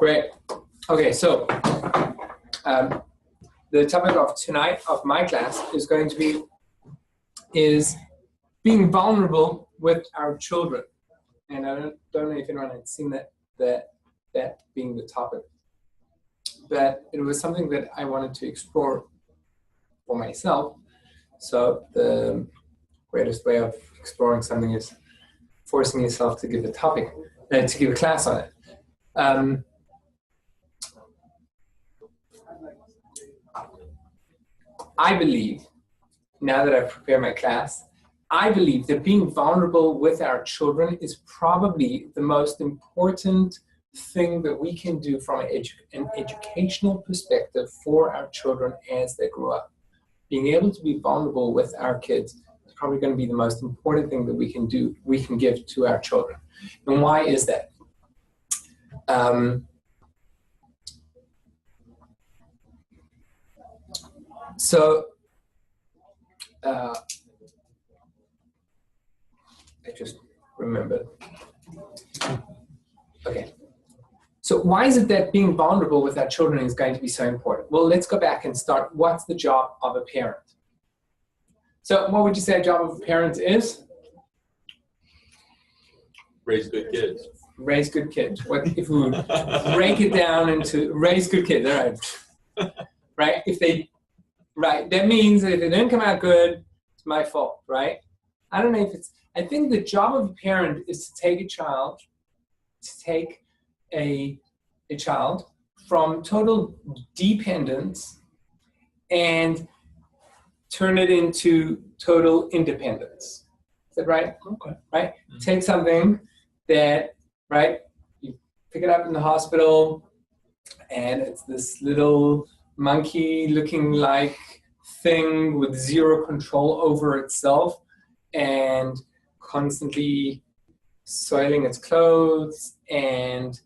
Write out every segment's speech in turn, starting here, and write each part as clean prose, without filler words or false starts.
Great. Okay, so the topic of tonight of my class is going to be being vulnerable with our children. And I don't know if anyone had seen that being the topic, but it was something that I wanted to explore for myself. So the greatest way of exploring something is forcing yourself to give a topic, to give a class on it. I believe, now that I've prepared my class, I believe that being vulnerable with our children is probably the most important thing that we can do from an educational perspective for our children as they grow up. Being able to be vulnerable with our kids is probably going to be the most important thing that we can do, we can give to our children. And why is that? I just remembered. Okay. So why is it that being vulnerable with our children is going to be so important? Well, let's go back and start. What's the job of a parent? So what would you say a job of a parent is? Raise good kids. Raise good kids. What if we would break it down into raise good kids? All right. Right? Right. That means that if it didn't come out good, it's my fault, right? I don't know if it's, I think the job of a parent is to take a child from total dependence and turn it into total independence. Is that right? Okay. Right? Mm-hmm. Take something that, right, you pick it up in the hospital and it's this little monkey looking like thing with zero control over itself and constantly soiling its clothes and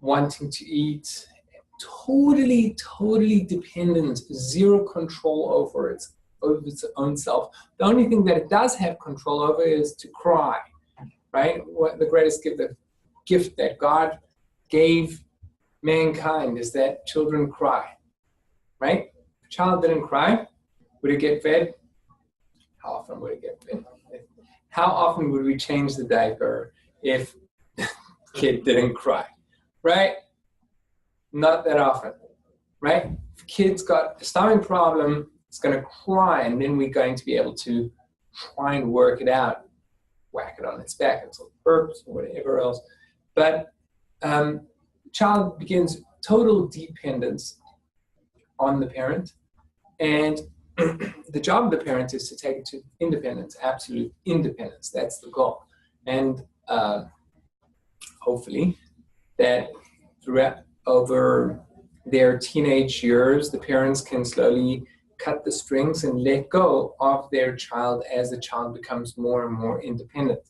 wanting to eat, totally dependent, zero control over its own self. The only thing that it does have control over is to cry, right? What the greatest gift that God gave mankind is that children cry, right? If a child didn't cry, would it get fed? How often would it get fed? How often would we change the diaper if the kid didn't cry, right? Not that often, right? If a kid's got a stomach problem, it's going to cry, and then we're going to be able to try and work it out, whack it on its back until it burps or whatever else. But child begins total dependence on the parent, and the job of the parent is to take it to independence, absolute independence. That's the goal. And hopefully that throughout over their teenage years, the parents can slowly cut the strings and let go of their child as the child becomes more and more independent.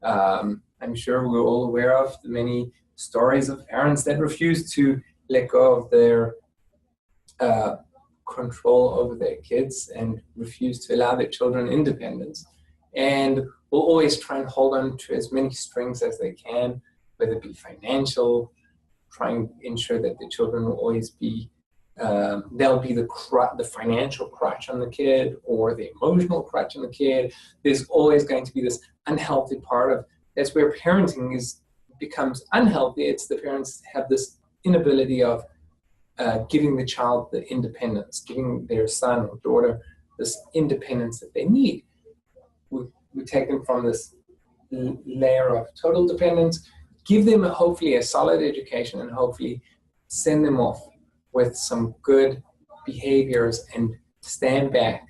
I'm sure we're all aware of the many stories of parents that refuse to let go of their control over their kids and refuse to allow their children independence, and will always try and hold on to as many strings as they can, whether it be financial, trying to ensure that the children will always be they'll be the financial crutch on the kid or the emotional crutch on the kid. There's always going to be this unhealthy part of that's where parenting becomes unhealthy. It's the parents have this inability of giving the child the independence, giving their son or daughter this independence that they need. We take them from this layer of total dependence, give them hopefully a solid education, and hopefully send them off with some good behaviors and stand back,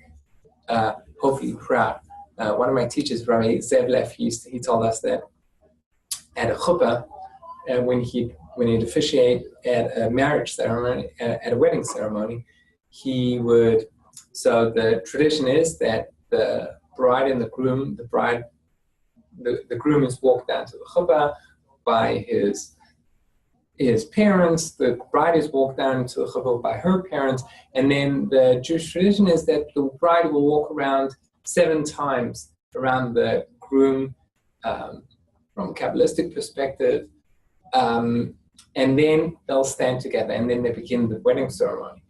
hopefully proud. One of my teachers, Rabbi Zevlev, he told us that at a chuppah, when he'd officiate at a marriage ceremony, at a wedding ceremony, so the tradition is that the bride and the groom, the groom is walked down to the chuppah by his parents, the bride is walked down to the chuppah by her parents, and then the Jewish tradition is that the bride will walk around 7 times around the groom, from a Kabbalistic perspective, And then they'll stand together, and then they begin the wedding ceremony,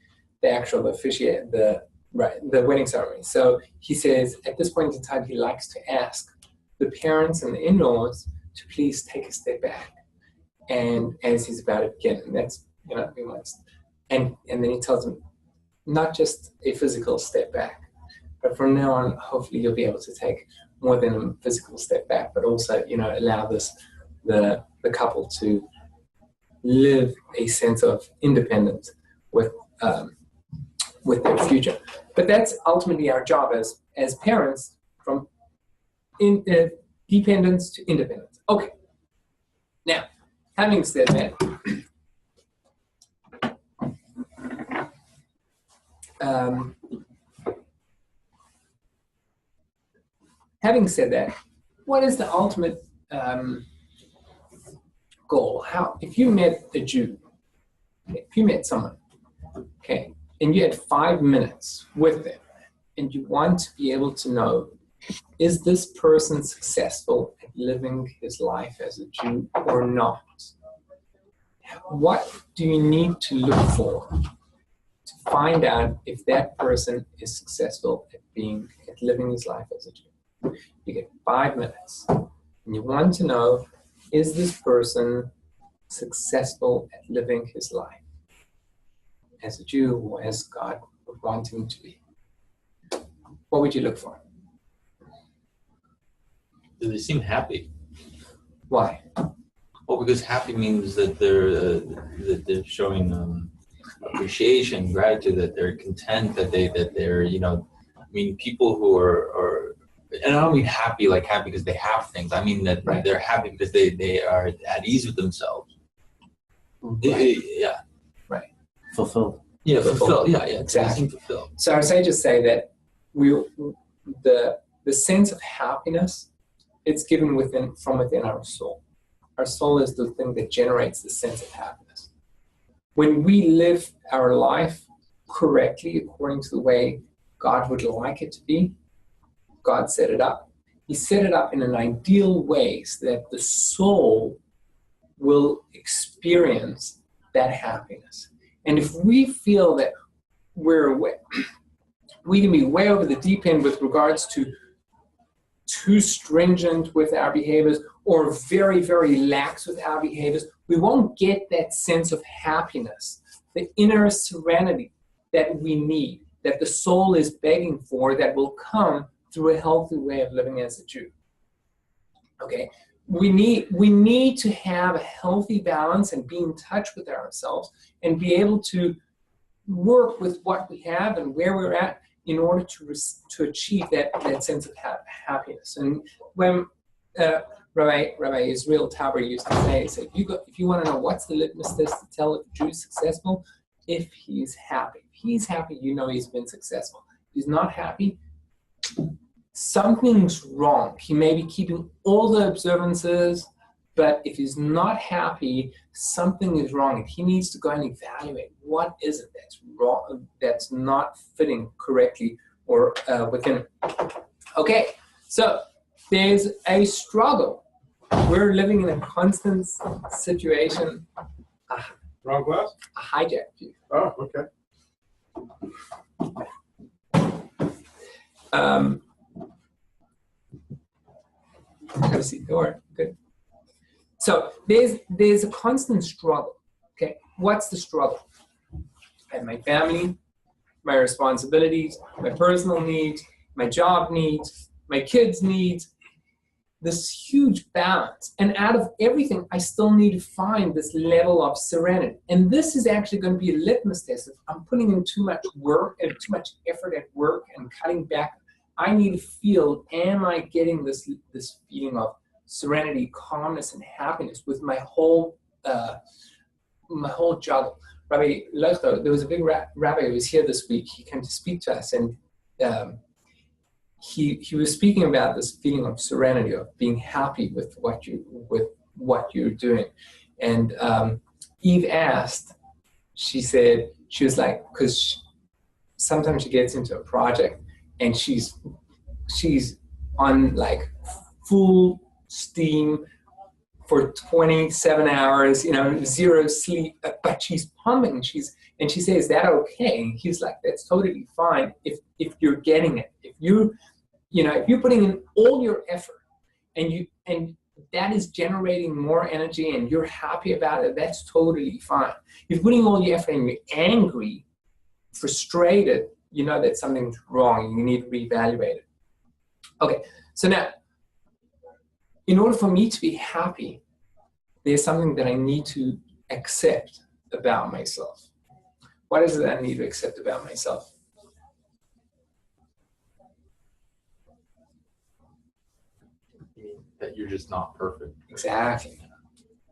the actual officiate, the wedding ceremony. So he says at this point in time, he likes to ask the parents and the in-laws to please take a step back, and as he's about to begin, and that's he wants, and then he tells them not just a physical step back, but from now on, hopefully you'll be able to take more than a physical step back, but also allow the couple to live a sense of independence with their future. But that's ultimately our job as parents, from dependence to independence. Okay. Now, having said that, what is the ultimate goal? If you met a Jew, if you met someone, okay, and you had 5 minutes with them, and you want to be able to know, is this person successful at living his life as a Jew or not? What do you need to look for to find out if that person is successful at living his life as a Jew? You get 5 minutes, and you want to know, is this person successful at living his life as a Jew or as God would want him to be? What would you look for? Do they seem happy? Why? Well, because happy means that they're showing appreciation, gratitude, that they're content, that they're people who are, and I don't mean happy because they have things. I mean that they're happy because they are at ease with themselves. Right. Yeah. Right. Fulfilled. Yeah, fulfilled. Yeah, exactly. Fulfilled. So our sages say that the sense of happiness, it's given from within our soul. Our soul is the thing that generates the sense of happiness. When we live our life correctly, according to the way God would like it to be, God set it up. He set it up in an ideal way so that the soul will experience that happiness. And if we feel that we can be way over the deep end with regards to too stringent with our behaviors or very, very lax with our behaviors, we won't get that sense of happiness, the inner serenity that we need, that the soul is begging for, that will come through a healthy way of living as a Jew. Okay, we need to have a healthy balance and be in touch with ourselves and be able to work with what we have and where we're at in order to achieve that sense of happiness. And when Rabbi Israel Taber used to say, if you want to know what's the litmus test to tell if a Jew is successful, if he's happy. If he's happy, you know he's been successful. If he's not happy, something's wrong. He may be keeping all the observances, but if he's not happy, something is wrong, and he needs to go and evaluate what is it that's wrong, that's not fitting correctly or within him. Okay, so there's a struggle. We're living in a constant situation. Wrong class? I hijacked you. Oh, okay. Gotta see the door. Good. So there's a constant struggle. Okay, what's the struggle? I have my family, my responsibilities, my personal needs, my job needs, my kids' needs. This huge balance, and out of everything, I still need to find this level of serenity. And this is actually going to be a litmus test. If I'm putting in too much work and too much effort at work and cutting back, I need to feel, am I getting this feeling of serenity, calmness, and happiness with my whole juggle? Rabbi Leuchter, there was a big rabbi who was here this week. He came to speak to us, and he was speaking about this feeling of serenity, of being happy with what you're doing. And Eve asked, she said, she was like, because sometimes she gets into a project and she's on like full steam, for 27 hours, you know, zero sleep, but she's pumping. And she says, "Is that okay?" And he's like, "That's totally fine if you're getting it. If you're putting in all your effort and that is generating more energy and you're happy about it, that's totally fine. If you're putting all your effort and you're angry, frustrated, you know that something's wrong. You need to reevaluate it." Okay, so now, in order for me to be happy, there's something that I need to accept about myself. What is it I need to accept about myself? That you're just not perfect. Exactly.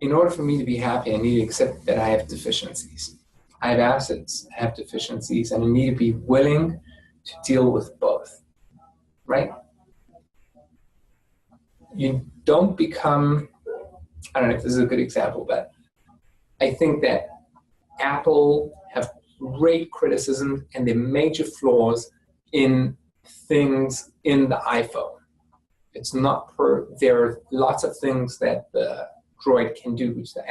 In order for me to be happy, I need to accept that I have deficiencies. I have assets, I have deficiencies, and I need to be willing to deal with both, right? You don't become, I don't know if this is a good example, but I think that Apple have great criticism and the major flaws in things in the iPhone. It's not there are lots of things that the Droid can do, which the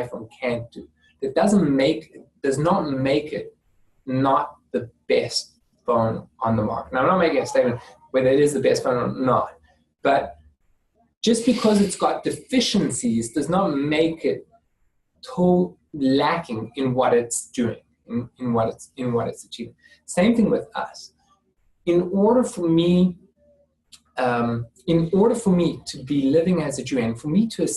iPhone can't do. That does not make it not the best phone on the market. Now, I'm not making a statement whether it is the best phone or not, but just because it's got deficiencies does not make it lacking in what it's doing, in what it's achieving. Same thing with us. In order for me to be living as a Jew, and for me to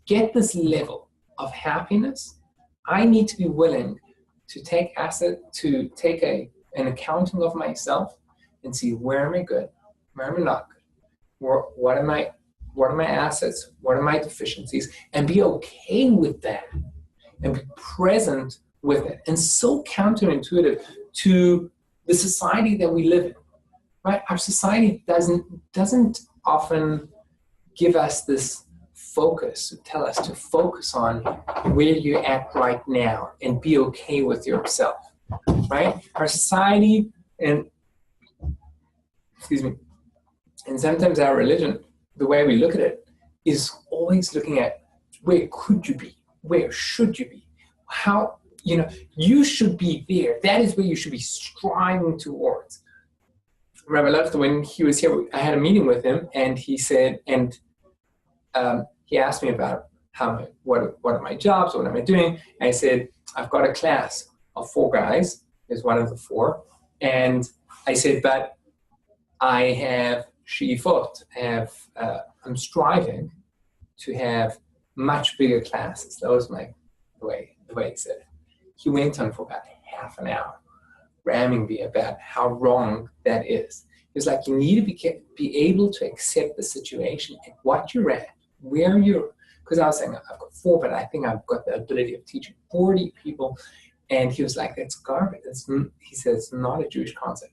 get this level of happiness, I need to be willing to take an accounting of myself and see where am I good, where am I not good, what are my assets, what are my deficiencies, and be okay with that, and be present with it. And so counterintuitive to the society that we live in. Right? Our society doesn't often give us this focus, tell us to focus on where you're at right now and be okay with yourself, right? Our society and sometimes our religion, the way we look at it, is always looking at where could you be? Where should you be? How, you should be there. That is where you should be striving towards. Rabbi Lefter, when he was here, I had a meeting with him, and he said, he asked me about what are my jobs, what am I doing? And I said, I've got a class of 4 guys, is one of the 4, and I said, but I have sheifot, I'm striving to have much bigger classes. That was the way he said it. He went on for about half an hour, ramming me about how wrong that is. It's like you need to be able to accept the situation and what you're at, where you're, because I was saying I've got 4, but I think I've got the ability of teaching 40 people. And he was like, that's garbage. He said, it's not a Jewish concept.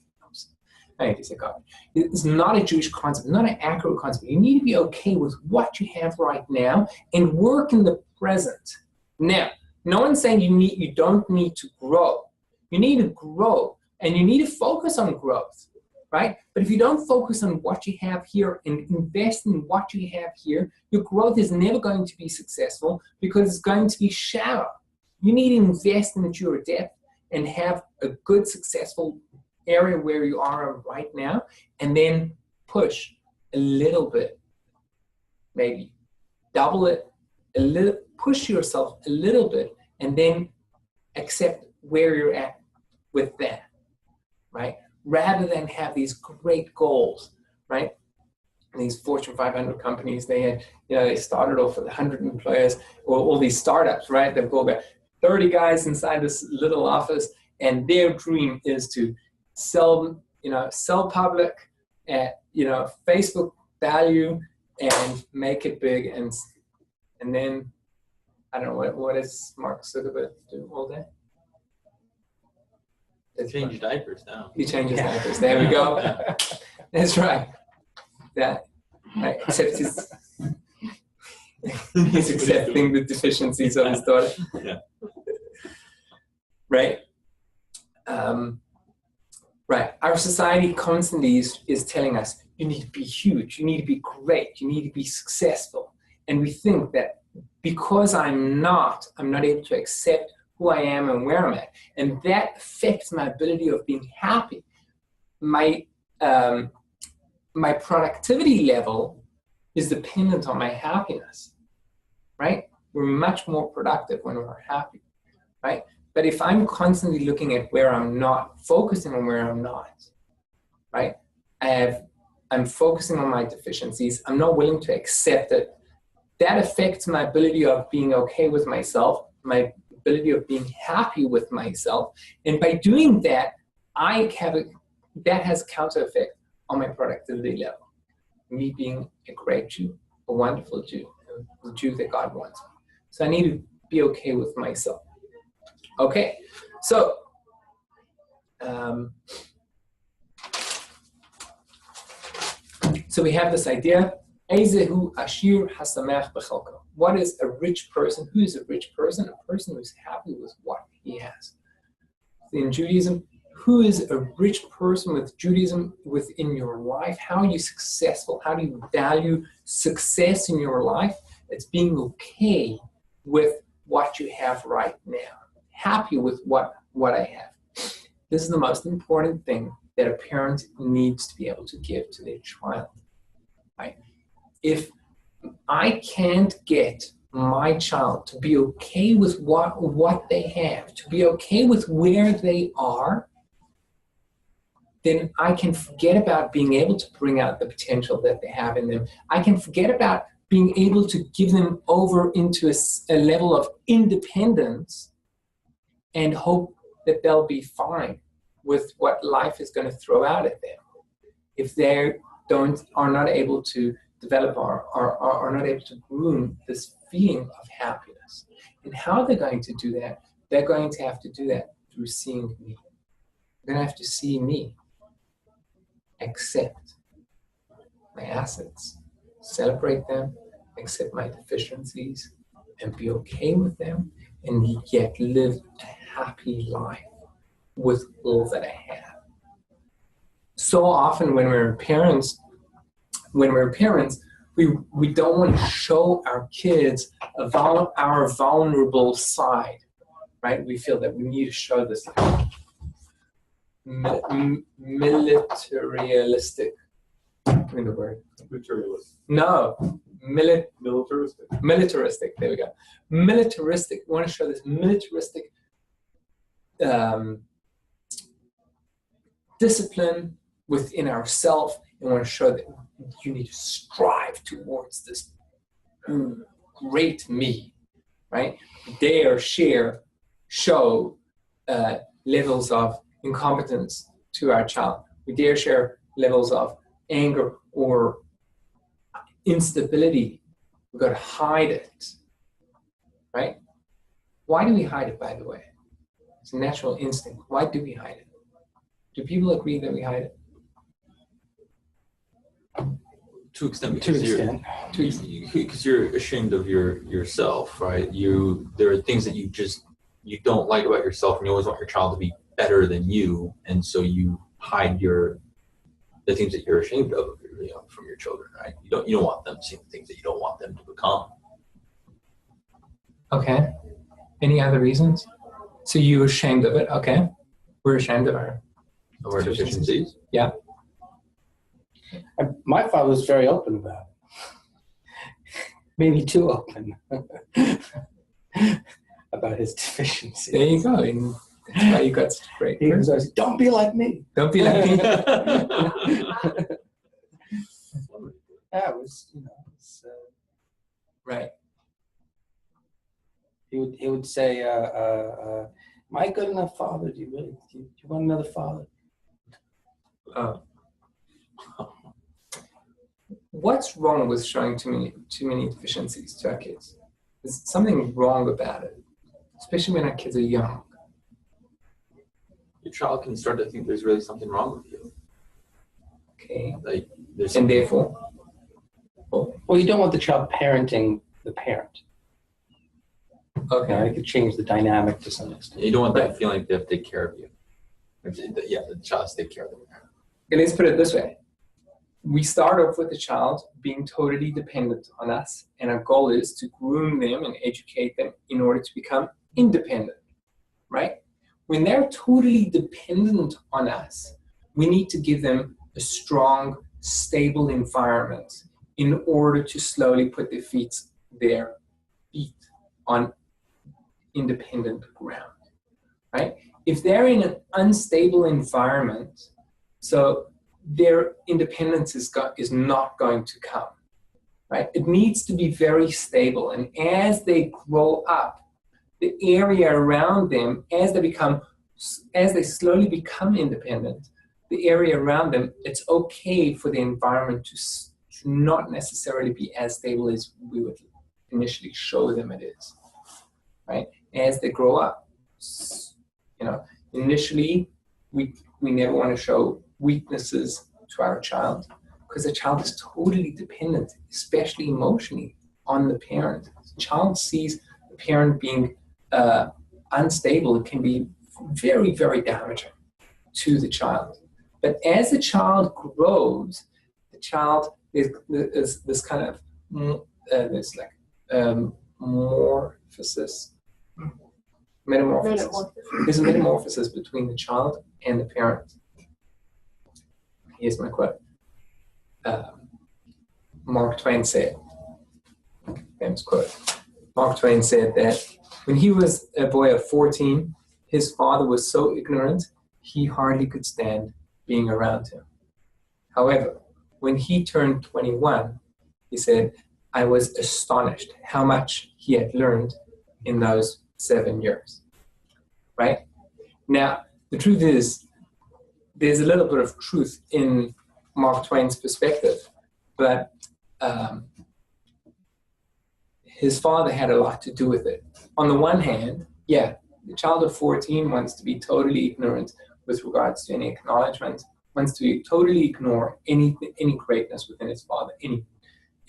I need to say garbage. It's not a Jewish concept, not an accurate concept. You need to be okay with what you have right now and work in the present. Now, no one's saying you don't need to grow. You need to grow, and you need to focus on growth, right? But if you don't focus on what you have here and invest in what you have here, your growth is never going to be successful because it's going to be shallow. You need to invest in your depth and have a good, successful area where you are right now, and then push a little bit, maybe double it, a little, push yourself a little bit, and then accept where you're at with that, right? Rather than have these great goals, right? These Fortune 500 companies, they started off with 100 employees, or all these startups, right? They've got about 30 guys inside this little office, and their dream is to sell public at, Facebook value and make it big. And then, I don't know, what does Mark Zuckerberg do all day? Change diapers now. He changes diapers. There we go. That's right. That, right. Except he's accepting the deficiencies of his daughter. Yeah. Right. Right. Our society constantly is telling us, you need to be huge, you need to be great, you need to be successful. And we think that because I'm not able to accept who I am and where I'm at. And that affects my ability of being happy. My productivity level is dependent on my happiness, right? We're much more productive when we're happy, right? But if I'm constantly looking at where I'm not, focusing on where I'm not, right? I'm focusing on my deficiencies. I'm not willing to accept it. That affects my ability of being okay with myself, my ability of being happy with myself. And by doing that, that has counter effect on my productivity level. Me being a great Jew, a wonderful Jew, the Jew that God wants me. So I need to be okay with myself. Okay, so we have this idea. Ezehu ashir hasamech b'chalko. What is a rich person? Who is a rich person? A person who is happy with what he has. In Judaism, who is a rich person with Judaism within your life? How are you successful? How do you value success in your life? It's being okay with what you have right now. Happy with what I have. This is the most important thing that a parent needs to be able to give to their child. Right? If I can't get my child to be okay with what they have, to be okay with where they are, then I can forget about being able to bring out the potential that they have in them. I can forget about being able to give them over into a level of independence and hope that they'll be fine with what life is going to throw out at them. If they are not able to develop or are not able to groom this feeling of happiness. And how they're going to do that? They're going to have to do that through seeing me. They're going to have to see me, accept my assets, celebrate them, accept my deficiencies, and be okay with them, and yet live a happy life with all that I have. So often when we're parents, we don't want to show our kids our vulnerable side, right? We feel that we need to show this militaristic. Give me the word. Materialist. No, Militaristic. militaristic. There we go. Militaristic. We want to show this militaristic discipline within ourselves, and want to show that you need to strive towards this great me, right? Show levels of incompetence to our child. We dare share levels of anger or instability. We've got to hide it, right? Why do we hide it, by the way? It's a natural instinct. Why do we hide it? Do people agree that we hide it? To extent, extent. because you're ashamed of yourself, right? There are things that you don't like about yourself, and you always want your child to be better than you, and so you hide the things that you're ashamed of, from your children, right? You don't want them seeing the things that you don't want them to become. Okay. Any other reasons? So you're ashamed of it? Okay. We're ashamed of our deficiencies. Yeah. My father was very open about it. Maybe too open about his deficiencies. There you go. And that's why you got such a great He was person. always, don't be like me. Don't be like me. Yeah, it was, Right. He would say, am I a good enough father? Do you want another father? What's wrong with showing too many deficiencies to our kids? There's something wrong about it, especially when our kids are young. Your child can start to think there's really something wrong with you. Okay. Like there's And therefore, Well, you don't want the child parenting the parent. okay. It could change the dynamic to some extent. you don't want that feeling like they have to take care of you. The child has to take care of them. Okay, let's put it this way. we start off with the child being totally dependent on us, and our goal is to groom them and educate them in order to become independent, right? When they're totally dependent on us, we need to give them a strong, stable environment in order to slowly put their feet on independent ground, right? If they're in an unstable environment, so their independence is not going to come, right? It needs to be very stable. And as they grow up, the area around them, as they slowly become independent, the area around them, it's okay for the environment to not necessarily be as stable as we would initially show them it is, right? As they grow up, initially we never want to show weaknesses to our child, because the child is totally dependent, especially emotionally, on the parent. The child sees the parent being unstable. It can be very, very damaging to the child. But as the child grows, the child is this kind of metamorphosis. There's a metamorphosis between the child and the parent. Here's my quote. Mark Twain said, famous quote. Mark Twain said that when he was a boy of 14, his father was so ignorant he hardly could stand being around him. However, when he turned 21, he said, I was astonished how much he had learned in those 7 years, right? Now, the truth is, there's a little bit of truth in Mark Twain's perspective, but his father had a lot to do with it. On the one hand, yeah, the child of 14 wants to be totally ignorant with regards to any acknowledgement, wants to totally ignore any greatness within his father, any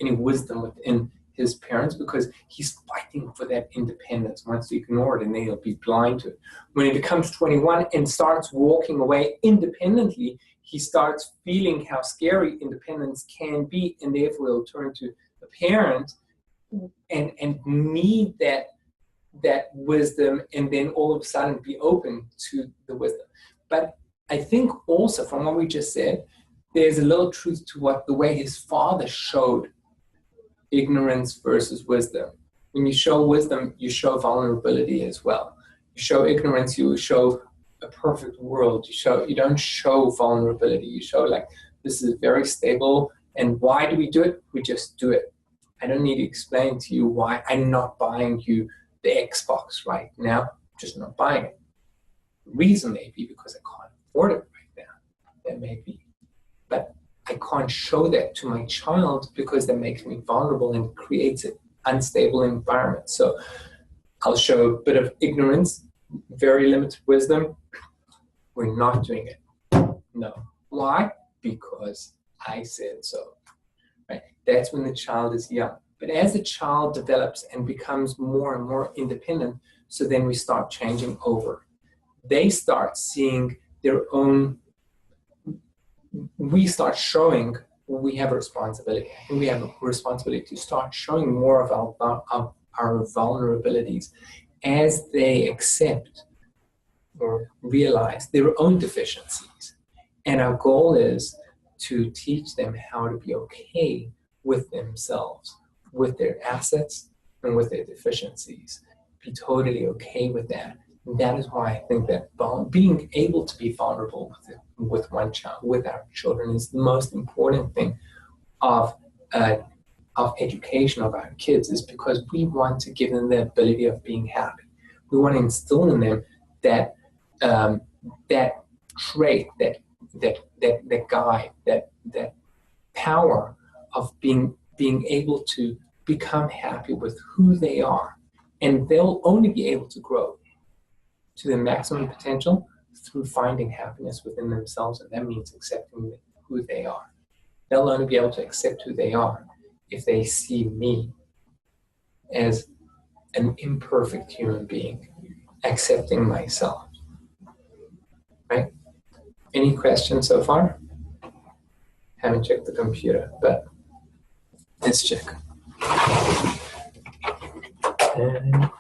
wisdom within his parents, because he's fighting for that independence, wants to ignore it, and then he'll be blind to it. When he becomes 21 and starts walking away independently, he starts feeling how scary independence can be, and therefore he'll turn to the parent and need that wisdom, and then all of a sudden be open to the wisdom. But I think also from what we just said, there's a little truth to what the way his father showed ignorance versus wisdom. When you show wisdom, you show vulnerability as well. You show ignorance, you show a perfect world. You don't show vulnerability. You show like, this is very stable, and why do we do it? We just do it. I don't need to explain to you why I'm not buying you the Xbox right now. I'm just not buying it. The reason may be because I can't afford it right now. That may be. But I can't show that to my child because that makes me vulnerable and creates an unstable environment. So I'll show a bit of ignorance, very limited wisdom. We're not doing it. No. Why? Because I said so. Right? That's when the child is young. But as the child develops and becomes more and more independent, so then we start changing over. They start seeing their own, we start showing we have a responsibility. And we have a responsibility to start showing more of our vulnerabilities as they accept or realize their own deficiencies. And our goal is to teach them how to be okay with themselves, with their assets and with their deficiencies. Be totally okay with that. And that is why I think that being able to be vulnerable with one child, with our children, is the most important thing of education of our kids, is because we want to give them the ability of being happy. We want to instill in them that that trait, that guide, that power of being able to become happy with who they are. And they'll only be able to grow to their maximum potential through finding happiness within themselves, and that means accepting who they are. They'll only be able to accept who they are if they see me as an imperfect human being, accepting myself. Right? Any questions so far? Haven't checked the computer, but let's check. And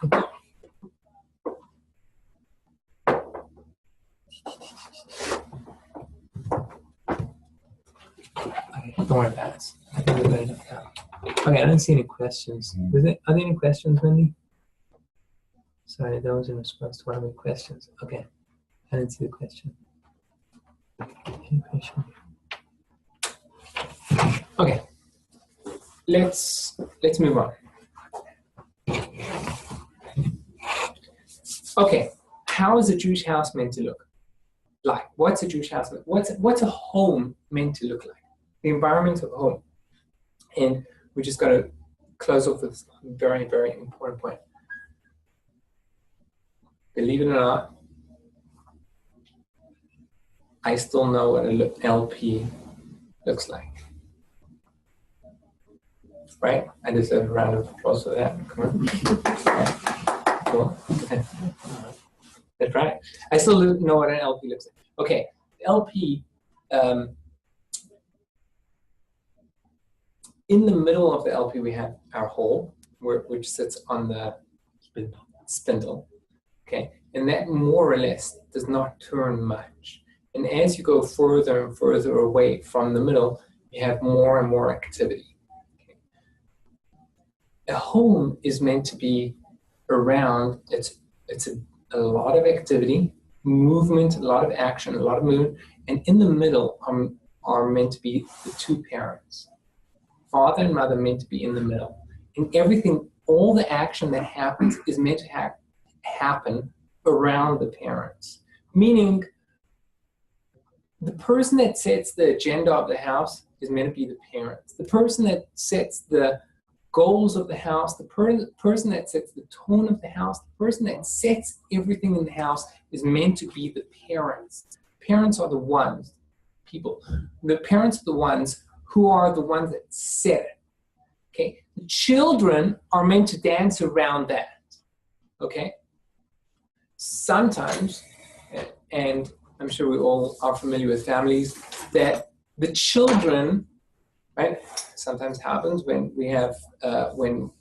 okay, don't worry about it. I think we're good enough now. Okay, I don't see any questions. Are there any questions, Wendy? Sorry, that was in response to one of my questions. Okay, I didn't see the question. Any question? Okay, let's move on. Okay, how is a Jewish house meant to look like? What's a Jewish house? What's a home meant to look like? The environment of a home. And we just got to close off with this very, very important point. Believe it or not, I still know what an LP looks like. Right? I deserve a round of applause for that. Come on. Okay. Cool. Okay. That's right. I still know what an LP looks like. Okay, LP, in the middle of the LP we have our hole, which sits on the spindle. Okay, and that more or less does not turn much. And as you go further and further away from the middle, you have more and more activity. Okay. A home is meant to be around, it's a lot of activity, movement, a lot of action, a lot of movement, and in the middle are meant to be the two parents. Father and mother meant to be in the middle. And everything, all the action that happens is meant to happen around the parents. Meaning, the person that sets the agenda of the house is meant to be the parents. The person that sets the goals of the house, the person that sets the tone of the house, the person that sets everything in the house is meant to be the parents. Parents are the ones, people. The parents are the ones who are the ones that set it. Okay? The children are meant to dance around that. Okay? Sometimes, and I'm sure we all are familiar with families, that the children, right, sometimes happens when we have, when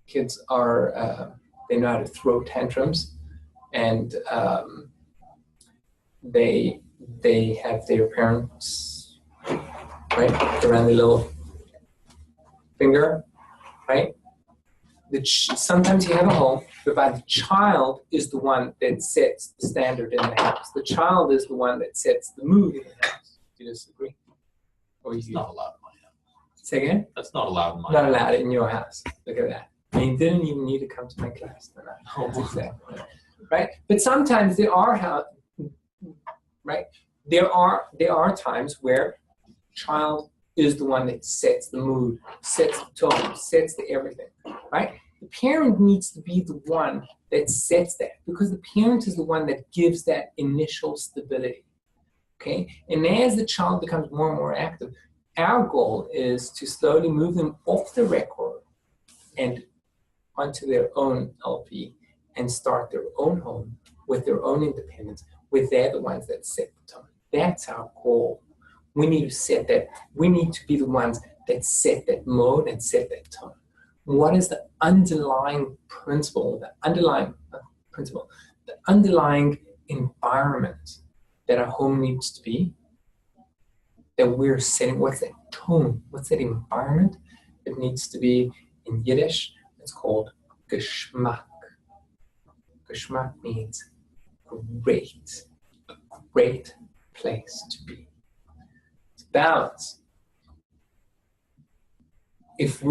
kids are, they know how to throw tantrums, and they have their parents, right, around the little finger, right? Sometimes you have a home, whereby the child is the one that sets the standard in the house. The child is the one that sets the mood in the house. Do you disagree? Or It's not allowed in my house. Say again? That's not allowed in my Not house. allowed in your house. Look at that. You didn't even need to come to my class tonight. That's exactly right. But sometimes there are right? There are times where child is the one that sets the mood, sets the tone, sets the everything, right? The parent needs to be the one that sets that, because the parent is the one that gives that initial stability, okay? And as the child becomes more and more active, our goal is to slowly move them off the record and onto their own LP and start their own home with their own independence, where they're the ones that set the tone. That's our goal. We need to set that. We need to be the ones that set that mode and set that tone. What is the underlying principle, the underlying environment that our home needs to be, that we're setting? What's that tone? What's that environment? It needs to be, in Yiddish, it's called Geschmack. Geschmack means great, a great place to be. It's balance. If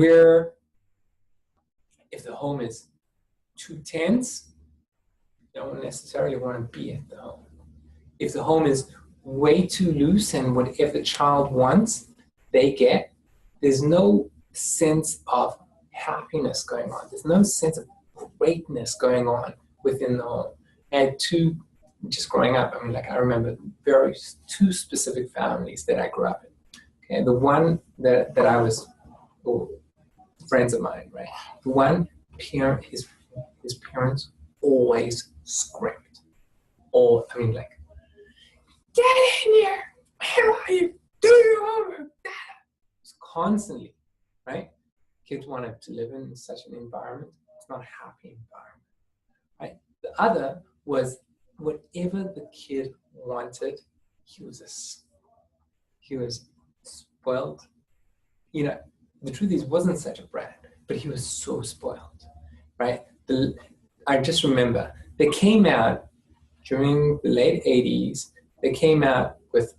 the home is too tense, you don't necessarily want to be at the home. If the home is way too loose and whatever the child wants, they get, there's no sense of happiness going on. There's no sense of greatness going on within the home. And just growing up, I mean, like I remember two specific families that I grew up in. Okay, the one that I was, friends of mine, right? The one parent, his parents always screamed. Get in here! Where are you? Do your homework! constantly, right? Kids wanted to live in such an environment. It's not a happy environment, right? The other was whatever the kid wanted, he was spoiled. You know, the truth is, he wasn't such a brat, but he was so spoiled, right? I just remember they came out during the late 80s. They came out with,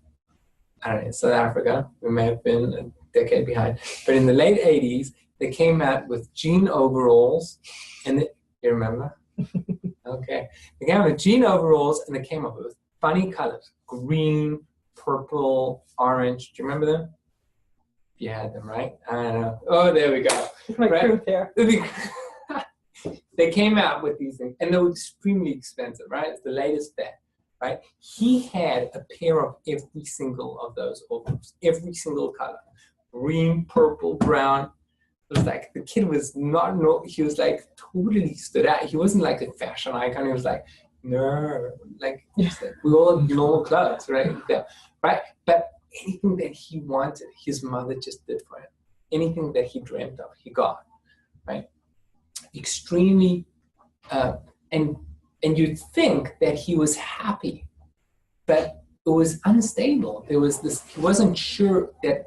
I don't know, in South Africa, we may have been a decade behind, but in the late 80s, they came out with jean overalls, and you remember? Okay. They came out with jean overalls, and they came up with funny colors, green, purple, orange. Do you remember them? You had them, right? I don't know. Oh, there we go. My right? truth here. They came out with these things, and they were extremely expensive, right? It's the latest thing, right? He had a pair of every single of those overalls, every single color, green, purple, brown. It was like the kid was he was like totally stood out. He wasn't like a fashion icon. He was like, no, like we all have normal clothes, right? Yeah, right? But anything that he wanted, his mother just did for him. Anything that he dreamt of, he got, right? Extremely, and you'd think that he was happy, but it was unstable. There was this, he wasn't sure that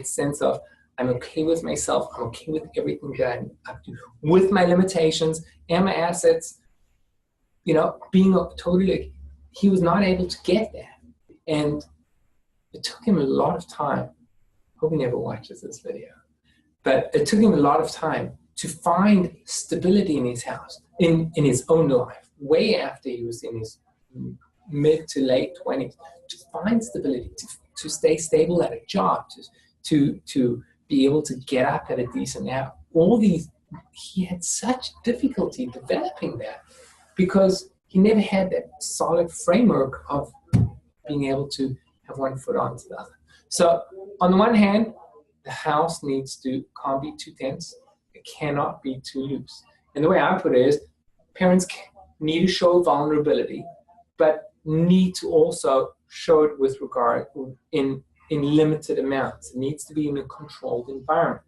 sense of, I'm okay with myself, I'm okay with everything that I'm up to, with my limitations and my assets, you know, being totally, he was not able to get that. And it took him a lot of time. Hope he never watches this video. But it took him a lot of time to find stability in his house, in his own life, way after he was in his mid to late 20s, to find stability, to stay stable at a job, to be able to get up at a decent hour. All these, he had such difficulty developing that because he never had that solid framework of being able to have one foot onto the other. So on the one hand, the house can't be too tense. It cannot be too loose. And the way I put it is, parents need to show vulnerability, but need to also show it with regard in limited amounts. It needs to be in a controlled environment,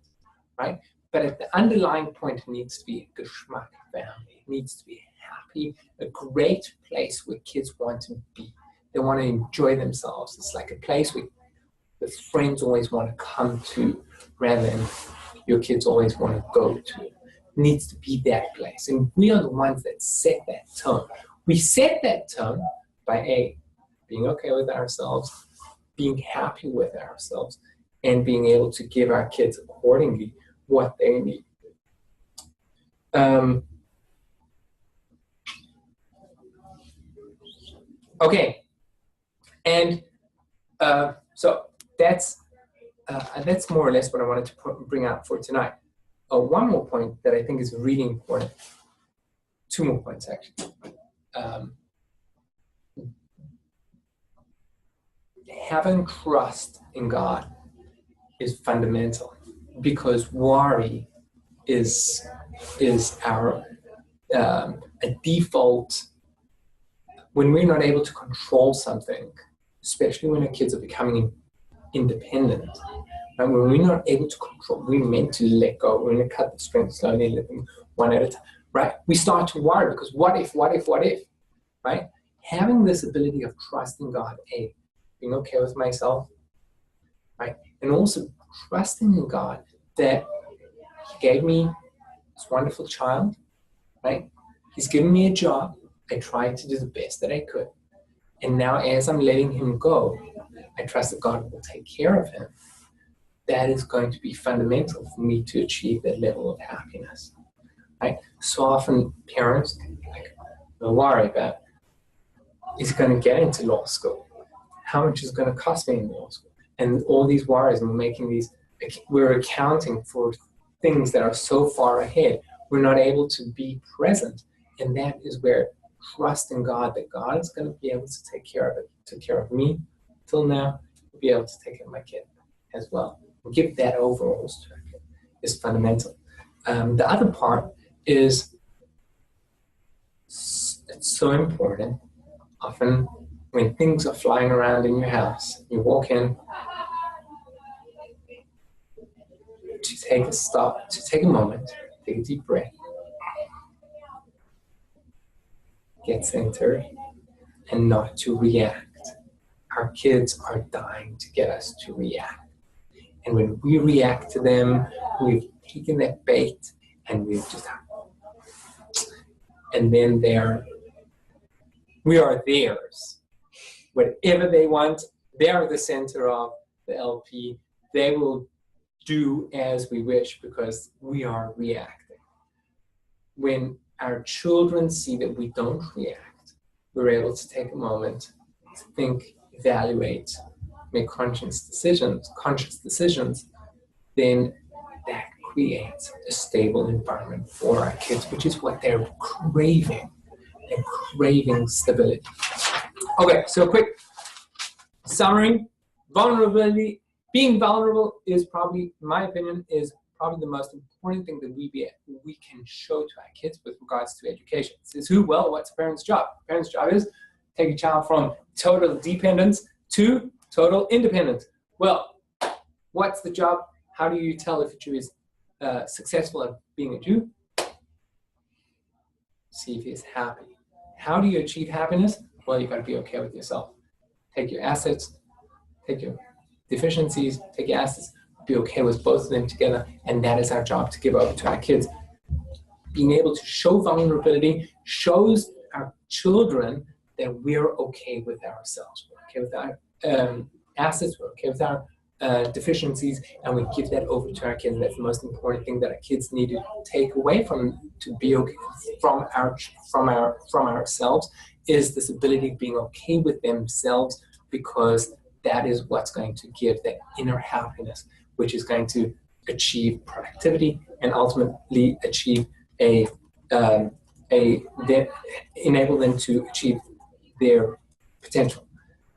right? But at the underlying point, it needs to be a geschmack family. It needs to be happy, a great place where kids want to be. They want to enjoy themselves. It's like a place where the friends always want to come to rather than your kids always want to go to. It needs to be that place. And we are the ones that set that tone. We set that tone by being okay with ourselves, being happy with ourselves, and being able to give our kids accordingly what they need. Okay, and so that's more or less what I wanted to bring out for tonight. One more point that I think is really important. Two more points, actually. Having trust in God is fundamental, because worry is our a default. When we're not able to control something, especially when our kids are becoming independent, and when we're not able to control, we're meant to let go. We're going to cut the string slowly, let them one at a time, right? We start to worry because what if, right? Having this ability of trusting God, being okay with myself, right? And also trusting in God that He gave me this wonderful child, right? He's given me a job. I tried to do the best that I could. And now as I'm letting him go, I trust that God will take care of him. That is going to be fundamental for me to achieve that level of happiness, right? So often parents, don't worry about, is he going to get into law school? How much is it going to cost me in law school? And all these worries, and we're accounting for things that are so far ahead. We're not able to be present. And that is where trust in God, that God is going to be able to take care of it. Took care of me till now, be able to take care of my kid as well. Give that overall structure is fundamental. The other part is, it's so important. Often when things are flying around in your house, you walk in, to take a stop, to take a moment, take a deep breath, get centered, and not to react. Our kids are dying to get us to react. And when we react to them, we've taken that bait and we've just, and then we are theirs. Whatever they want, they're the center of the LP. They will do as we wish because we are reacting. When our children see that we don't react, we're able to take a moment to think, evaluate, make conscious decisions, then that creates a stable environment for our kids, which is what they're craving. They're craving stability. Okay, so quick summary. Vulnerability, being vulnerable is probably, in my opinion, is probably the most important thing that we can show to our kids with regards to education. This is what's a parent's job? A parent's job is take a child from total dependence to total independence. Well, what's the job? How do you tell if a Jew is successful at being a Jew? See if he's happy. How do you achieve happiness? Well, you got to be okay with yourself. Take your assets, take your deficiencies, take your assets, be okay with both of them together, and that is our job to give over to our kids. Being able to show vulnerability shows our children that we're okay with ourselves. We're okay with our assets, we're okay with our deficiencies, and we give that over to our kids. That's the most important thing that our kids need to take away to be okay from ourselves, is this ability of being okay with themselves, because that is what's going to give that inner happiness, which is going to achieve productivity and ultimately achieve enable them to achieve their potential.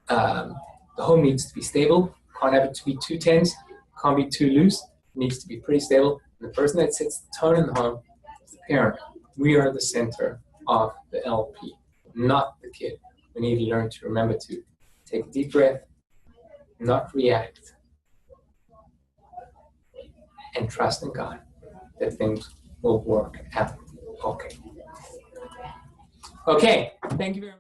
The home needs to be stable. Can't have it to be too tense. Can't be too loose. It needs to be pretty stable. And the person that sets the tone in the home is the parent. We are the center of the LP, not the kid. We need to learn to remember to take a deep breath, not react, and trust in God that things will work out okay. Okay, thank you very much.